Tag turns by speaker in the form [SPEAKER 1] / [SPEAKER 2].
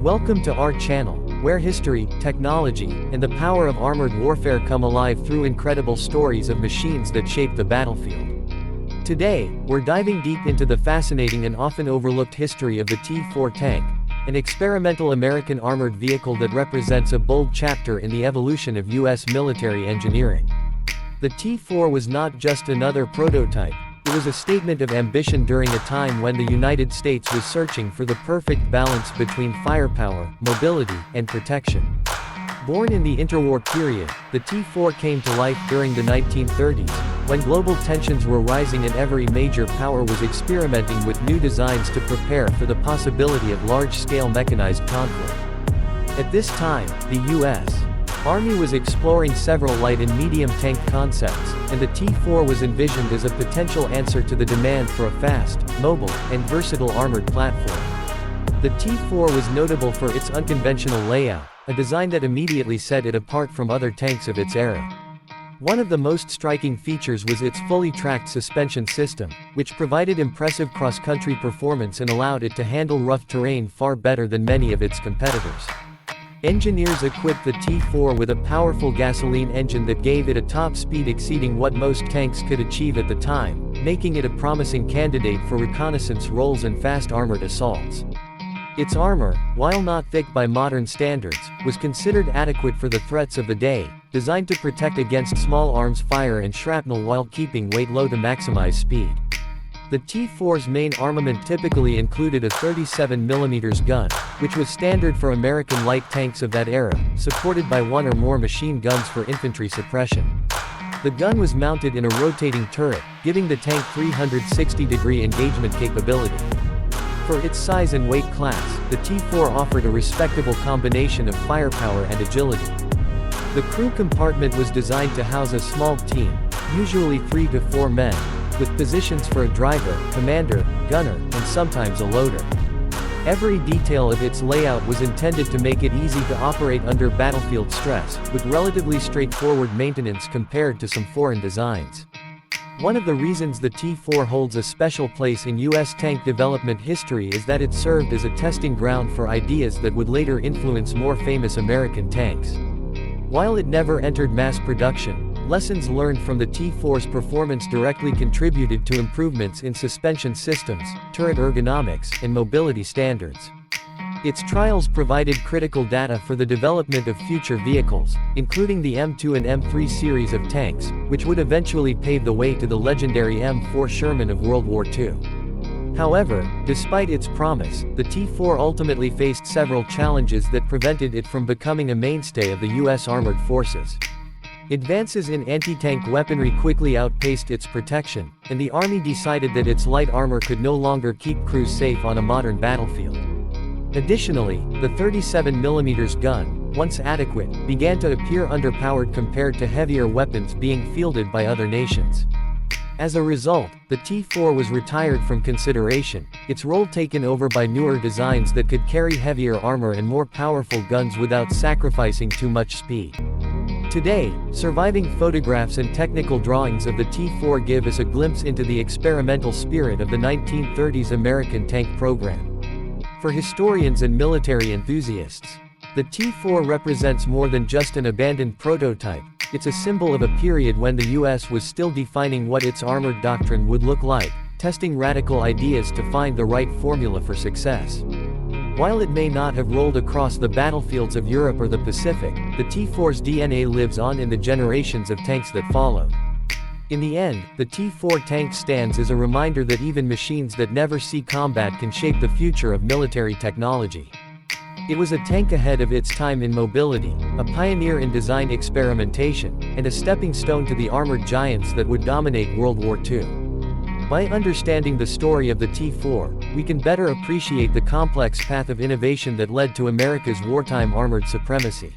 [SPEAKER 1] Welcome to our channel, where history, technology, and the power of armored warfare come alive through incredible stories of machines that shape the battlefield. Today, we're diving deep into the fascinating and often overlooked history of the T-4 tank, an experimental American armored vehicle that represents a bold chapter in the evolution of U.S. military engineering. The T-4 was not just another prototype. It was a statement of ambition during a time when the United States was searching for the perfect balance between firepower, mobility, and protection. Born in the interwar period, the T-4 came to life during the 1930s, when global tensions were rising and every major power was experimenting with new designs to prepare for the possibility of large-scale mechanized conflict. At this time, the U.S. Army was exploring several light and medium tank concepts, and the T-4 was envisioned as a potential answer to the demand for a fast, mobile, and versatile armored platform. The T-4 was notable for its unconventional layout, a design that immediately set it apart from other tanks of its era. One of the most striking features was its fully tracked suspension system, which provided impressive cross-country performance and allowed it to handle rough terrain far better than many of its competitors. Engineers equipped the T-4 with a powerful gasoline engine that gave it a top speed exceeding what most tanks could achieve at the time, making it a promising candidate for reconnaissance roles and fast armored assaults. Its armor, while not thick by modern standards, was considered adequate for the threats of the day, designed to protect against small arms fire and shrapnel while keeping weight low to maximize speed. The T-4's main armament typically included a 37mm gun, which was standard for American light tanks of that era, supported by one or more machine guns for infantry suppression. The gun was mounted in a rotating turret, giving the tank 360-degree engagement capability. For its size and weight class, the T-4 offered a respectable combination of firepower and agility. The crew compartment was designed to house a small team, usually 3 to 4 men, with positions for a driver, commander, gunner, and sometimes a loader. Every detail of its layout was intended to make it easy to operate under battlefield stress, with relatively straightforward maintenance compared to some foreign designs. One of the reasons the T-4 holds a special place in U.S. tank development history is that it served as a testing ground for ideas that would later influence more famous American tanks. While it never entered mass production, lessons learned from the T-4's performance directly contributed to improvements in suspension systems, turret ergonomics, and mobility standards. Its trials provided critical data for the development of future vehicles, including the M2 and M3 series of tanks, which would eventually pave the way to the legendary M4 Sherman of World War II. However, despite its promise, the T-4 ultimately faced several challenges that prevented it from becoming a mainstay of the U.S. armored forces. Advances in anti-tank weaponry quickly outpaced its protection, and the Army decided that its light armor could no longer keep crews safe on a modern battlefield. Additionally, the 37mm gun, once adequate, began to appear underpowered compared to heavier weapons being fielded by other nations. As a result, the T-4 was retired from consideration, its role taken over by newer designs that could carry heavier armor and more powerful guns without sacrificing too much speed. Today, surviving photographs and technical drawings of the T-4 give us a glimpse into the experimental spirit of the 1930s American tank program. For historians and military enthusiasts, the T-4 represents more than just an abandoned prototype. It's a symbol of a period when the U.S. was still defining what its armored doctrine would look like, testing radical ideas to find the right formula for success. While it may not have rolled across the battlefields of Europe or the Pacific, the T-4's DNA lives on in the generations of tanks that followed. In the end, the T-4 tank stands as a reminder that even machines that never see combat can shape the future of military technology. It was a tank ahead of its time in mobility, a pioneer in design experimentation, and a stepping stone to the armored giants that would dominate World War II. By understanding the story of the T-4, we can better appreciate the complex path of innovation that led to America's wartime armored supremacy.